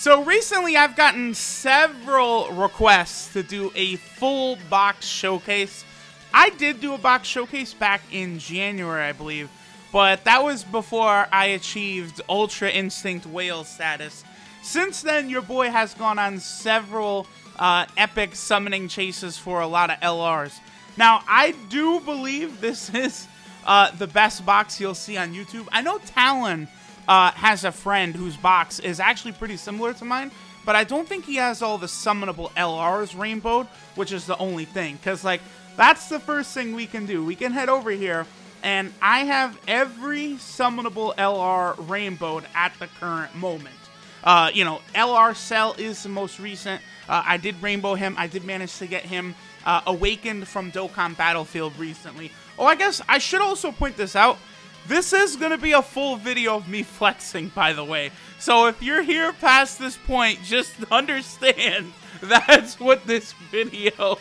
So recently I've gotten several requests to do a full box showcase. I did do a box showcase back in January, I believe, but that was before I achieved Ultra Instinct Whale status. Since then, your boy has gone on several epic summoning chases for a lot of LRs. Now, I do believe this is the best box you'll see on YouTube. I know Talon has a friend whose box is actually pretty similar to mine, but I don't think he has all the summonable LRs rainbowed, which is the only thing. Because, like, that's the first thing we can do. We can head over here, and I have every summonable LR rainbowed at the current moment. LR Cell is the most recent. I did rainbow him. I did manage to get him awakened from Dokkan Battlefield recently. Oh, I guess I should also point this out. This is going to be a full video of me flexing, by the way. So if you're here past this point, just understand that's what this video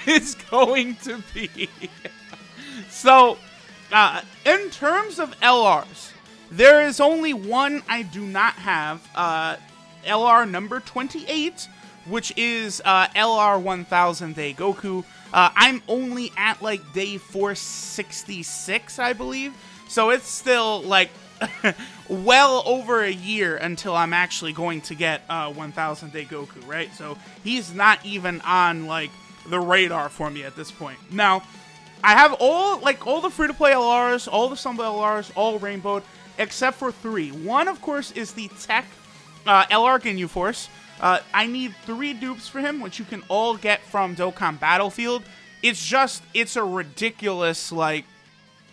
is going to be. So, in terms of LRs, there is only one I do not have, LR number 28, which is LR 1000 Day Goku. I'm only at like day 466, I believe. So it's still like well over a year until I'm actually going to get 1000 Day Goku, right? So he's not even on like the radar for me at this point. Now, I have all the free-to-play LRs, all the summonable LRs, all rainbowed, except for 3. One, of course, is the Tech LR Ginyu Force. I need 3 dupes for him, which you can all get from Dokkan Battlefield. It's a ridiculous, like,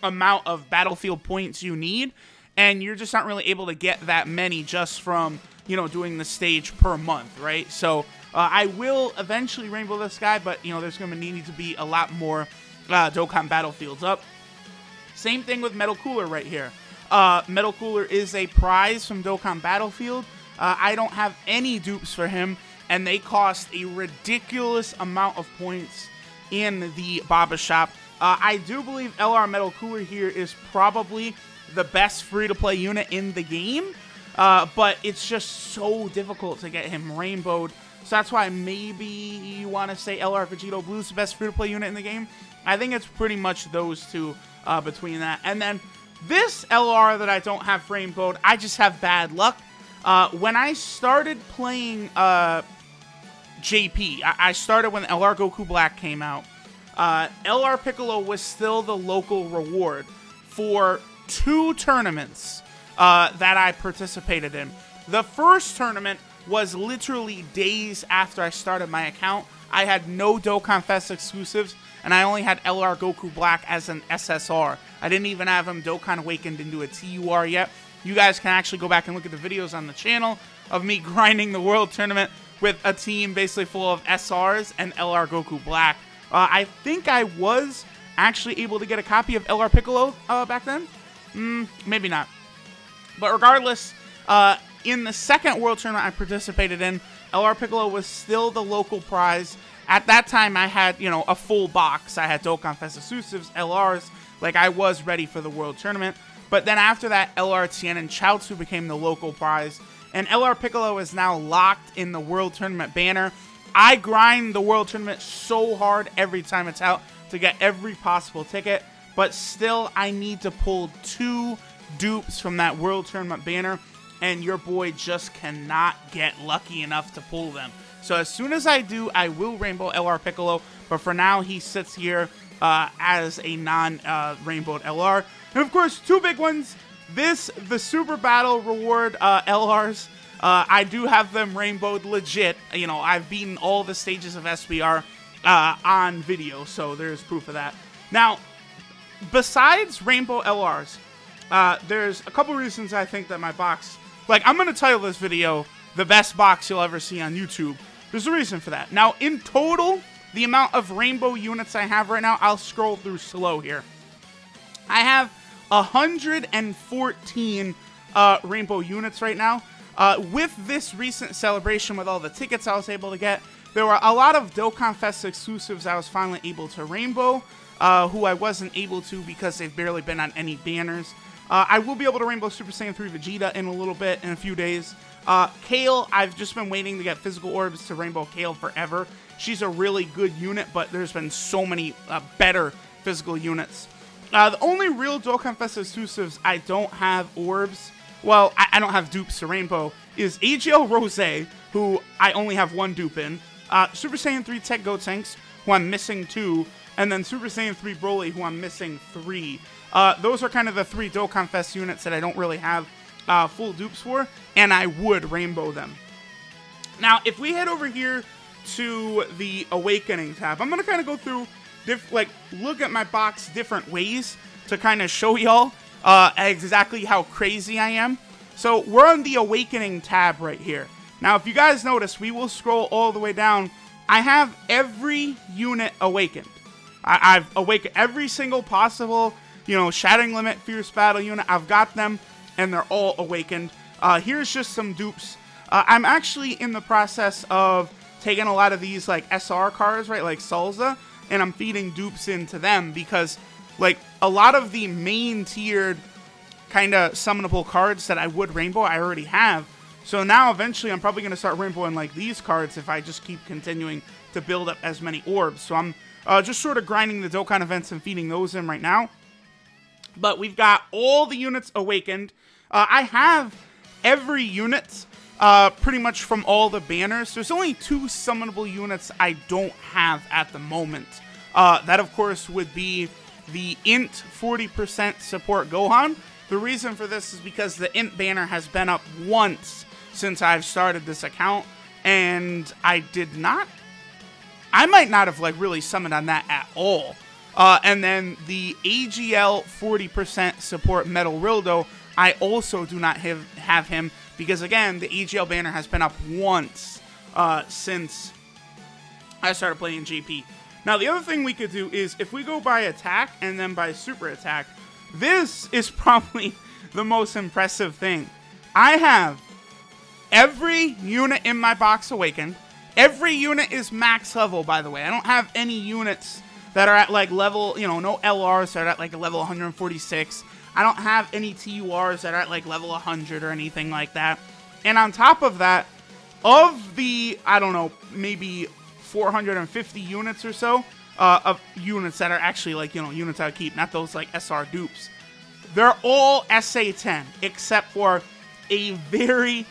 amount of Battlefield points you need, and you're just not really able to get that many just from, doing the stage per month, right? So, I will eventually rainbow this guy, but, there's going to need to be a lot more Dokkan Battlefields up. Same thing with Metal Cooler right here. Metal Cooler is a prize from Dokkan Battlefield. I don't have any dupes for him, and they cost a ridiculous amount of points in the Baba Shop. I do believe LR Metal Cooler here is probably the best free-to-play unit in the game, but it's just so difficult to get him rainbowed. So that's why maybe you want to say LR Vegeta Blue is the best free-to-play unit in the game. I think it's pretty much those two between that. And then this LR that I don't have rainbowed, I just have bad luck. When I started playing JP, I started when LR Goku Black came out. LR Piccolo was still the local reward for 2 tournaments that I participated in. The first tournament was literally days after I started my account. I had no Dokkan Fest exclusives, and I only had LR Goku Black as an SSR. I didn't even have him Dokkan Awakened into a TUR yet. You guys can actually go back and look at the videos on the channel of me grinding the World Tournament with a team basically full of SRs and LR Goku Black. I think I was actually able to get a copy of LR Piccolo back then. Maybe not. But regardless, in the second World Tournament I participated in, LR Piccolo was still the local prize. At that time, I had, a full box. I had Dokkan Fest exclusives, LRs, like I was ready for the World Tournament. But then after that, LR Tien and Chaozu became the local prize. And LR Piccolo is now locked in the World Tournament banner. I grind the World Tournament so hard every time it's out to get every possible ticket. But still, I need to pull 2 dupes from that World Tournament banner. And your boy just cannot get lucky enough to pull them. So as soon as I do, I will rainbow LR Piccolo. But for now, he sits here as a non-rainbowed LR. And of course, 2 big ones. The Super Battle Reward LRs. I do have them rainbowed legit. I've beaten all the stages of SBR on video, so there's proof of that. Now, besides rainbow LRs, there's a couple reasons I think that my box... I'm going to title this video, The Best Box You'll Ever See on YouTube. There's a reason for that. Now, in total, the amount of rainbow units I have right now, I'll scroll through slow here. I have 114 rainbow units right now. With this recent celebration with all the tickets I was able to get, there were a lot of Dokkan Fest exclusives I was finally able to rainbow, who I wasn't able to because they've barely been on any banners. I will be able to rainbow Super Saiyan 3 Vegeta in a little bit, in a few days. Kale, I've just been waiting to get physical orbs to Rainbow Kale forever. She's a really good unit, but there's been so many better physical units. The only real Dokkan Fest exclusives I don't have orbs, well, I don't have dupes to Rainbow, is AGL Rose, who I only have one dupe in, Super Saiyan 3 Tech Gotenks, who I'm missing 2, and then Super Saiyan 3 Broly, who I'm missing 3. Those are kind of the 3 Dokkan Fest units that I don't really have full dupes for, and I would Rainbow them. Now, if we head over here to the Awakening tab, I'm going to kind of go through, look at my box different ways to kind of show y'all exactly how crazy I am. So, we're on the Awakening tab right here. Now, if you guys notice, we will scroll all the way down. I have every unit awakened. I've awakened every single possible, Shattering Limit, Fierce Battle unit. I've got them, and they're all awakened. Here's just some dupes. I'm actually in the process of taking a lot of these, SR cards, right, like Salza, and I'm feeding dupes into them because, a lot of the main-tiered kind of summonable cards that I would Rainbow, I already have. So now, eventually, I'm probably going to start Rainbowing, these cards if I just keep continuing to build up as many orbs. So I'm just sort of grinding the Dokkan events and feeding those in right now. But we've got all the units awakened. I have every unit pretty much from all the banners. There's only 2 summonable units I don't have at the moment. That, of course, would be the Int 40% support Gohan. The reason for this is because the Int banner has been up once since I've started this account, and I might not have really summoned on that at all. And then the AGL 40% support Metal Rildo, I also do not have him because, again, the AGL banner has been up once since I started playing GP. Now, the other thing we could do is if we go by attack and then by super attack, this is probably the most impressive thing. I have every unit in my box awakened. Every unit is max level, by the way. I don't have any units that are at level, no LRs that are at level 146. I don't have any TURs that are at level 100 or anything like that. And on top of that, of the, I don't know, maybe 450 units or so of units that are actually units I keep, not those SR dupes. They're all SA10 except for a very,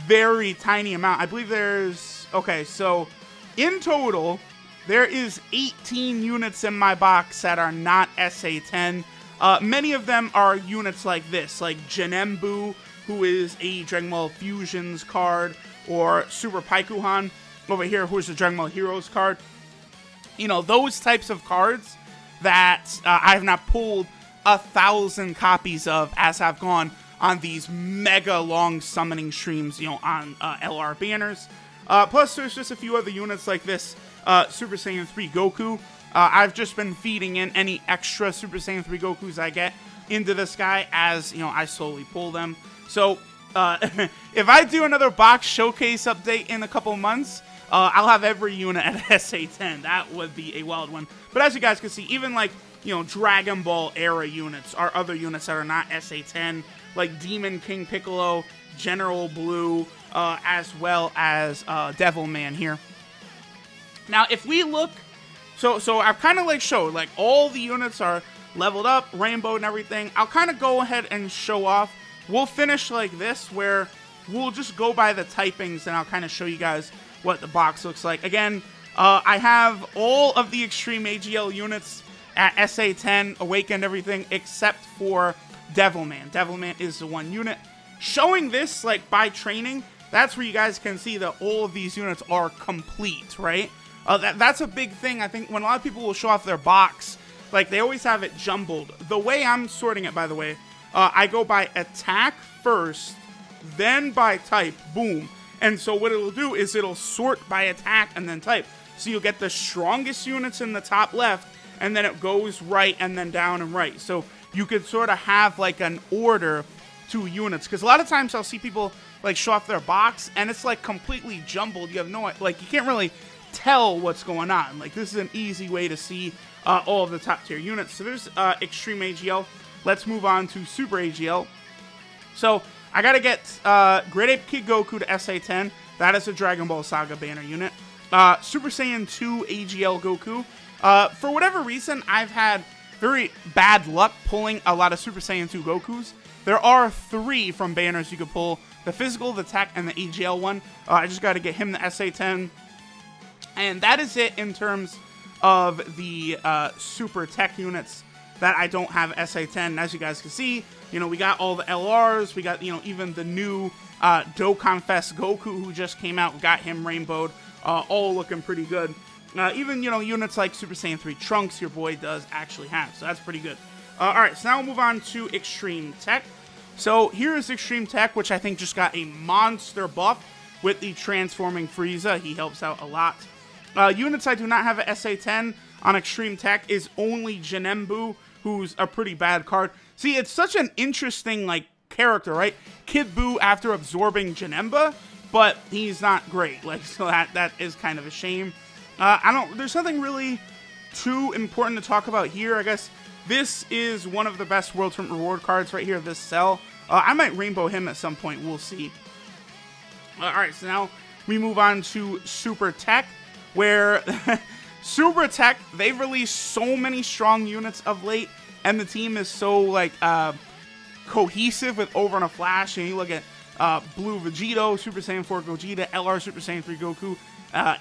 very tiny amount. I believe there's, okay, so in total, there is 18 units in my box that are not SA10. Many of them are units like this, like Janembu, who is a Dragon Ball Fusions card, or Super Paikuhan over here, who is a Dragon Ball Heroes card. Those types of cards that I have not pulled 1,000 copies of as I've gone on these mega long summoning streams, on LR banners. Plus, there's just a few other units like this Super Saiyan 3 Goku. I've just been feeding in any extra Super Saiyan 3 Gokus I get into this guy as, I slowly pull them. So, if I do another box showcase update in a couple months, I'll have every unit at SA10. That would be a wild one. But as you guys can see, even Dragon Ball era units are other units that are not SA10, like Demon King Piccolo, General Blue, as well as Devilman here. Now, if we look, so I've kind of showed, all the units are leveled up, rainbow and everything. I'll kind of go ahead and show off. We'll finish like this, where we'll just go by the typings, and I'll kind of show you guys what the box looks like. Again, I have all of the Extreme AGL units at SA10, awakened everything, except for Devilman. Devilman is the one unit. Showing this, by training, that's where you guys can see that all of these units are complete, right? That's a big thing. I think when a lot of people will show off their box, they always have it jumbled. The way I'm sorting it, by the way, I go by attack first, then by type, boom. And so what it'll do is it'll sort by attack and then type. So you'll get the strongest units in the top left, and then it goes right and then down and right. So you could sort of have an order to units. Because a lot of times I'll see people show off their box, and it's completely jumbled. You have no, you can't really tell what's going on. This is an easy way to see all of the top tier units. So there's Extreme AGL. Let's move on to Super AGL. So I gotta get Great Ape Kid Goku to SA10. That is a Dragon Ball Saga banner unit. Super Saiyan 2 AGL Goku. For whatever reason, I've had very bad luck pulling a lot of Super Saiyan 2 Gokus. There are 3 from banners you could pull. The physical, the tech, and the AGL one. I just got to get him the SA10. And that is it in terms of the super tech units that I don't have SA10. As you guys can see, we got all the LRs. We got, even the new Dokkan Fest Goku who just came out. We got him rainbowed. All looking pretty good. Even, units like Super Saiyan 3 Trunks your boy does actually have. So that's pretty good. Alright, so now we'll move on to Extreme Tech. So here is Extreme Tech, which I think just got a monster buff with the Transforming Frieza. He helps out a lot. Units I do not have a SA10 on Extreme Tech is only Janembu, who's a pretty bad card. See, it's such an interesting, character, right? Kid Buu after absorbing Janemba, but he's not great. So that is kind of a shame. There's nothing really too important to talk about here. I guess this is one of the best World Tournament reward cards right here, this Cell. I might rainbow him at some point. We'll see. Alright, so now we move on to Super Tech, where Super Tech, they've released so many strong units of late, and the team is so, cohesive with Over in a Flash. And you look at Blue Vegeta, Super Saiyan 4 Gogeta, LR Super Saiyan 3 Goku,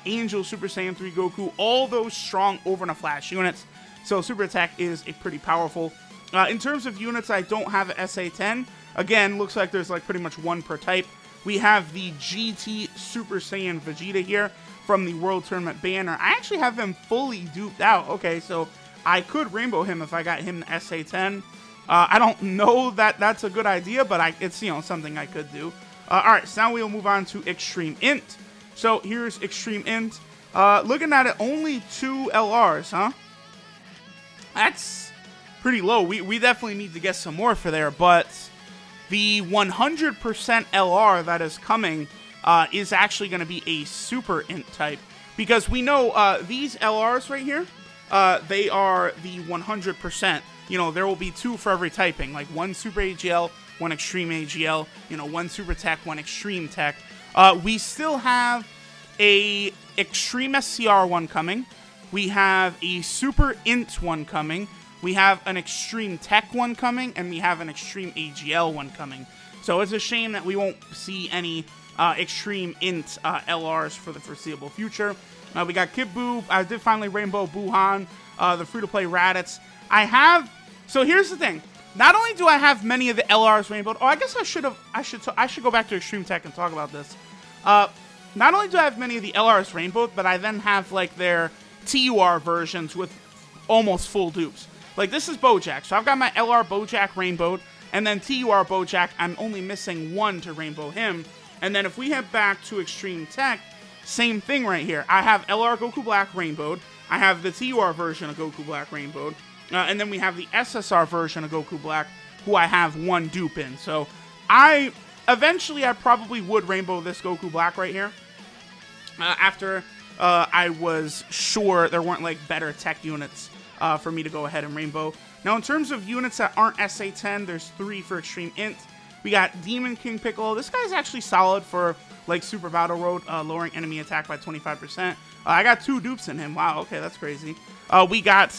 Angel Super Saiyan 3 Goku, all those strong Over in a Flash units. So Super Tech is a pretty powerful. In terms of units, I don't have an SA10. Again, looks like there's pretty much one per type. We have the GT Super Saiyan Vegeta here from the World Tournament banner. I actually have him fully duped out. Okay, so I could rainbow him if I got him the SA10. I don't know that that's a good idea, but it's something I could do. Alright, so now we'll move on to Extreme Int. So here's Extreme Int. Looking at it, only 2 LRs, huh? That's pretty low. We definitely need to get some more for there, but the 100% LR that is coming is actually going to be a Super Int type, because we know these LRs right here, they are the 100%. There will be 2 for every typing, like 1 Super AGL, 1 Extreme AGL, 1 Super Tech, 1 Extreme Tech. We still have a Extreme SCR one coming. We have a Super Int one coming. We have an Extreme Tech one coming, and we have an Extreme AGL one coming. So it's a shame that we won't see any Extreme Int LRs for the foreseeable future. We got Kid Buu. I did finally rainbow Buhan, the free-to-play Raditz. So here's the thing. Not only do I have many of the LRs rainbowed. I guess I should go back to Extreme Tech and talk about this. Not only do I have many of the LRs rainbowed, but I then have their TUR versions with almost full dupes. This is Bojack, so I've got my LR Bojack rainbowed, and then TUR Bojack, I'm only missing 1 to rainbow him. And then if we head back to Extreme Tech, same thing right here. I have LR Goku Black rainbowed, I have the TUR version of Goku Black rainbowed, and then we have the SSR version of Goku Black, who I have 1 dupe in. So eventually I probably would rainbow this Goku Black right here, after I was sure there weren't better tech units for me to go ahead and rainbow. Now, in terms of units that aren't SA10, there's 3 for Extreme Int. We got Demon King Piccolo. This guy's actually solid for Super Battle Road, lowering enemy attack by 25%. I got 2 dupes in him. Wow, okay, that's crazy. We got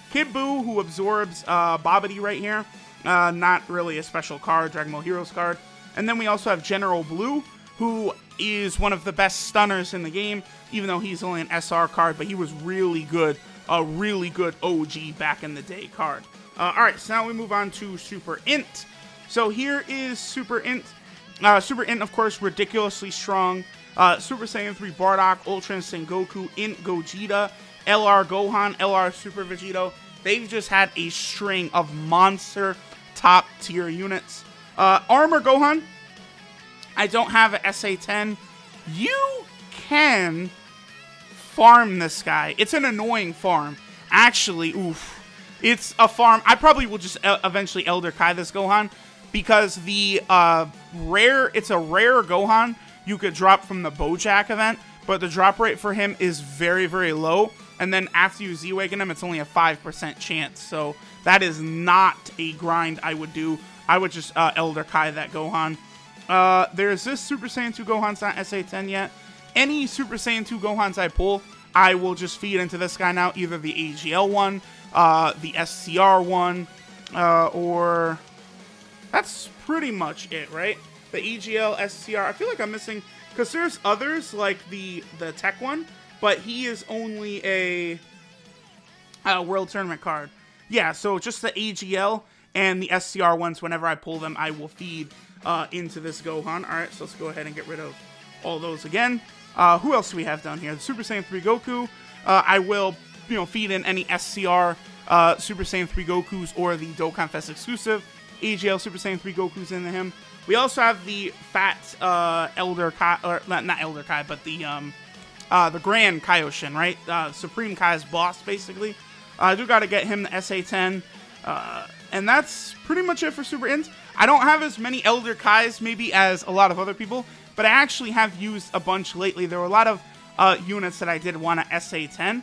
Kid Buu, who absorbs Babidi right here. Not really a special card, Dragon Ball Heroes card. And then we also have General Blue, who is one of the best stunners in the game, even though he's only an SR card, but he was really good, a really good OG back in the day card. Alright, so now we move on to Super Int. So here is Super Int. Super Int, of course, ridiculously strong. Super Saiyan 3 Bardock, Ultra Instinct Goku, Int Gogeta, LR Gohan, LR Super Vegeta. They've just had a string of monster top tier units. Armor Gohan, I don't have an SA10. You can farm this guy. It's an annoying farm. Actually, oof. It's a farm. I probably will just eventually Elder Kai this Gohan, because the it's a rare Gohan you could drop from the Bojack event, but the drop rate for him is very, very low. And then after you Z-Wagon him, it's only a 5% chance. So that is not a grind I would do. I would just Elder Kai that Gohan. There's this Super Saiyan 2 Gohan's not SA10 yet. Any Super Saiyan 2 Gohans I pull, I will just feed into this guy now. Either the AGL one, the SCR one, or... That's pretty much it, right? The EGL, SCR. I feel like I'm missing... Because there's others, like the tech one, but he is only a World Tournament card. Yeah, so just the AGL and the SCR ones, whenever I pull them, I will feed into this Gohan. Alright, so let's go ahead and get rid of all those again. Who else do we have down here? The Super Saiyan 3 Goku. I will, feed in any SCR Super Saiyan 3 Gokus or the Dokkan Fest exclusive AGL Super Saiyan 3 Gokus into him. We also have the fat Elder Kai, or not Elder Kai, but the Grand Kaioshin, right? Supreme Kai's boss, basically. I do got to get him the SA10, and that's pretty much it for Super Ins. I don't have as many Elder Kais, maybe, as a lot of other people, but I actually have used a bunch lately. There were a lot of units that I did want to SA10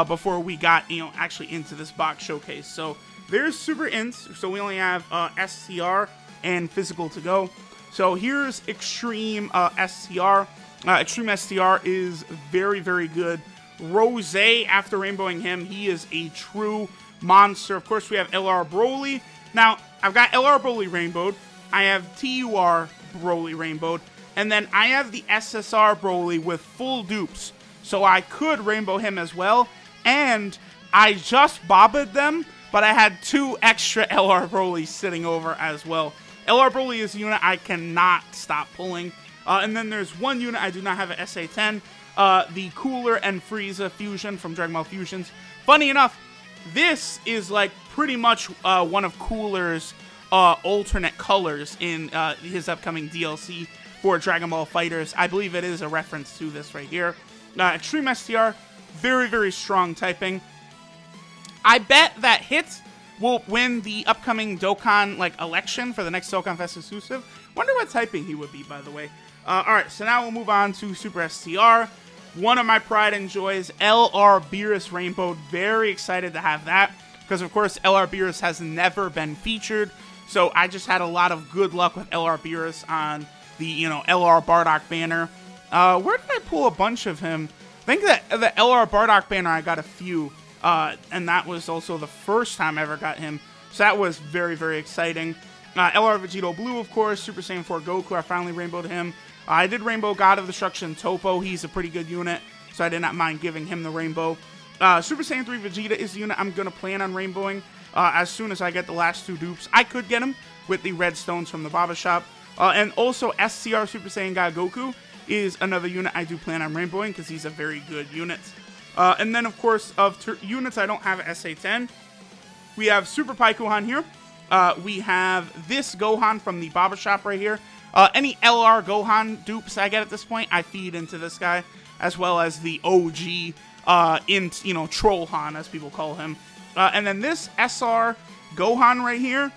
before we got, actually into this box showcase. So there's Super Ins. So we only have SCR and Physical to go. So here's Extreme SCR. Extreme SCR is very, very good. Rose, after rainbowing him, he is a true monster. Of course, we have LR Broly. Now, I've got LR Broly rainbowed. I have TUR Broly rainbowed. And then I have the SSR Broly with full dupes. So I could rainbow him as well. And I just bobbed them, but I had 2 extra LR Broly sitting over as well. LR Broly is a unit I cannot stop pulling. And then there's one unit I do not have an SA10. The Cooler and Frieza fusion from Dragon Ball Fusions. Funny enough, this is like pretty much one of Cooler's alternate colors in his upcoming DLC for Dragon Ball FighterZ. I believe it is a reference to this right here. Extreme STR, very, very strong typing. I bet that Hits will win the upcoming Dokkan election for the next Dokkan Fest exclusive. Wonder what typing he would be, by the way. Alright, so now we'll move on to Super STR. One of my pride and joys, LR Beerus Rainbow. Very excited to have that, because of course LR Beerus has never been featured. So I just had a lot of good luck with LR Beerus on the, LR Bardock banner. Where did I pull a bunch of him? I think that the LR Bardock banner, I got a few. And that was also the first time I ever got him. So that was very, very exciting. LR Vegeta Blue, of course. Super Saiyan 4 Goku, I finally rainbowed him. I did rainbow God of Destruction Topo. He's a pretty good unit, so I did not mind giving him the rainbow. Super Saiyan 3 Vegeta is the unit I'm going to plan on rainbowing as soon as I get the last 2 dupes. I could get him with the red stones from the Baba Shop. And also SCR Super Saiyan God Goku is another unit I do plan on rainbowing because he's a very good unit. And then, of course, of units I don't have SA10, we have Super Paikuhan here. We have this Gohan from the Baba Shop right here. Any LR Gohan dupes I get at this point, I feed into this guy, as well as the OG, Trollhan, as people call him. And then this SR Gohan right here,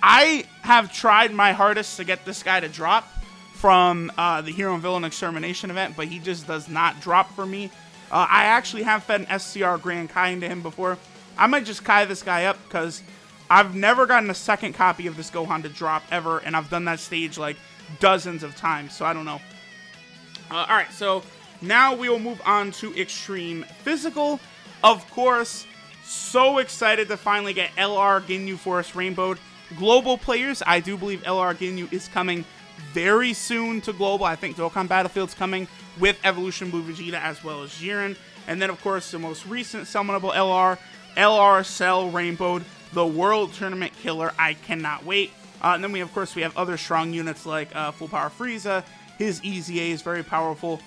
I have tried my hardest to get this guy to drop from the Hero and Villain Extermination event, but he just does not drop for me. I actually have fed an SCR Grand Kai into him before. I might just Kai this guy up, because I've never gotten a second copy of this Gohan to drop ever, and I've done that stage like dozens of times, so I don't know. Alright, so now we will move on to Extreme Physical. Of course, so excited to finally get LR Ginyu Forest rainbowed. Global players, I do believe LR Ginyu is coming very soon to Global. I think Dokkan Battlefield's coming with Evolution Blue Vegeta as well as Jiren. And then, of course, the most recent Summonable LR Cell rainbowed, the World Tournament Killer. I cannot wait. And then of course, we have other strong units like Full Power Frieza. His EZA is very powerful.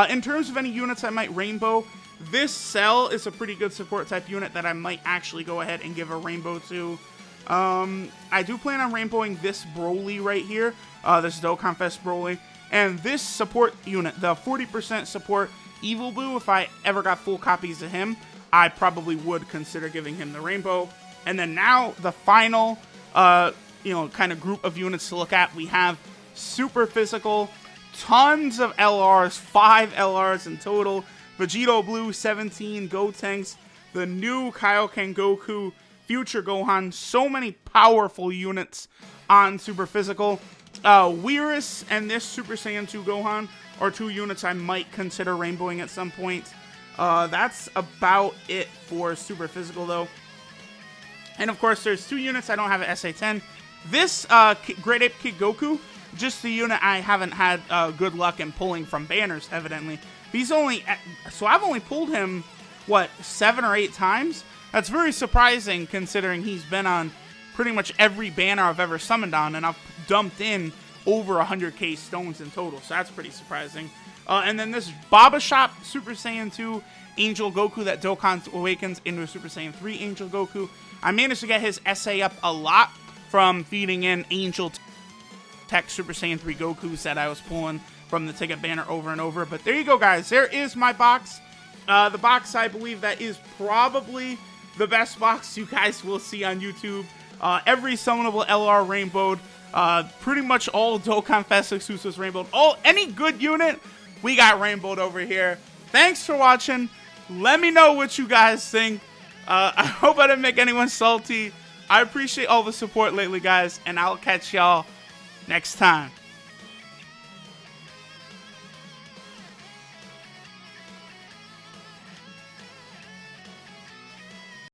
In terms of any units I might rainbow, this Cell is a pretty good support type unit that I might actually go ahead and give a rainbow to. I do plan on rainbowing this Broly right here, this Dokkan Fest Broly. And this support unit, the 40% support Evil Blue, if I ever got full copies of him, I probably would consider giving him the rainbow. And then now, the final, kind of group of units to look at. We have Super Physical, tons of LRs, 5 LRs in total. Vegeta Blue, 17, Gotenks, the new Kaioken Goku, future Gohan. So many powerful units on Super Physical. Whirus and this Super Saiyan 2 Gohan are 2 units I might consider rainbowing at some point. That's about it for Super Physical, though. And of course, there's 2 units I don't have at SA10. This Great Ape Kid Goku, just the unit I haven't had good luck in pulling from banners, evidently. He's only, so I've only pulled him, what, 7 or 8 times? That's very surprising considering he's been on pretty much every banner I've ever summoned on, and I've dumped in over 100k stones in total, so that's pretty surprising. And then this Baba Shop Super Saiyan 2 Angel Goku that Dokkan awakens into a Super Saiyan 3 Angel Goku. I managed to get his SA up a lot from feeding in Angel Tech Super Saiyan 3 Gokus that I was pulling from the ticket banner over and over. But there you go, guys. There is my box. The box, I believe, that is probably the best box you guys will see on YouTube. Every summonable LR rainbowed. Pretty much all Dokkan Fest exclusives rainbowed. Any good unit, we got rainbowed over here. Thanks for watching. Let me know what you guys think. I hope I didn't make anyone salty. I appreciate all the support lately, guys, and I'll catch y'all next time.